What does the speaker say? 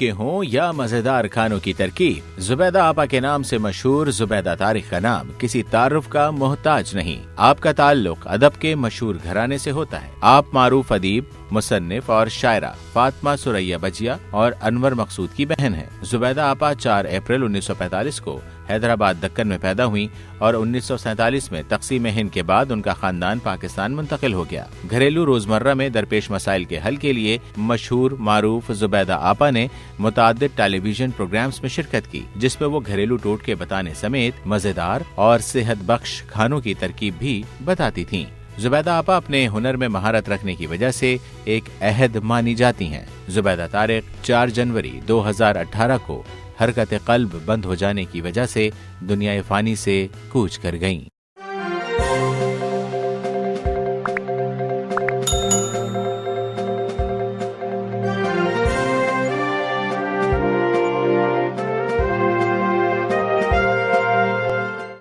के हों या मजेदार खानों की तरकीब, जुबैदा आपा के नाम से मशहूर जुबैदा तारिक का नाम किसी तारुफ का मोहताज नहीं। आपका ताल्लुक अदब के मशहूर घराने से होता है। आप मारूफ अदीब, मुसन्निफ और शायरा फातिमा सुरैया बजिया और अनवर मकसूद की बहन है। जुबैदा आपा 4 अप्रैल 1945 को हैदराबाद दक्कन में पैदा हुई और 1947 में तक़सीम हिंद के बाद उनका खानदान पाकिस्तान मुंतकिल हो गया। घरेलू रोजमर्रा में दरपेश मसाइल के हल के लिए मशहूर मारूफ जुबैदा आपा ने मुताद्दिद टेलीविजन प्रोग्राम्स में शिरकत की, जिसमें वो घरेलू टोटके बताने समेत मजेदार और सेहत बख्श खानों की तरकीब भी बताती थीं। जुबैदा आपा अपने हुनर में महारत रखने की वजह से एक अहद मानी जाती हैं। जुबैदा तारिक 4 जनवरी 2018 को हरकत क़ल्ब बंद हो जाने की वजह से दुनिया फ़ानी से कूच कर गईं।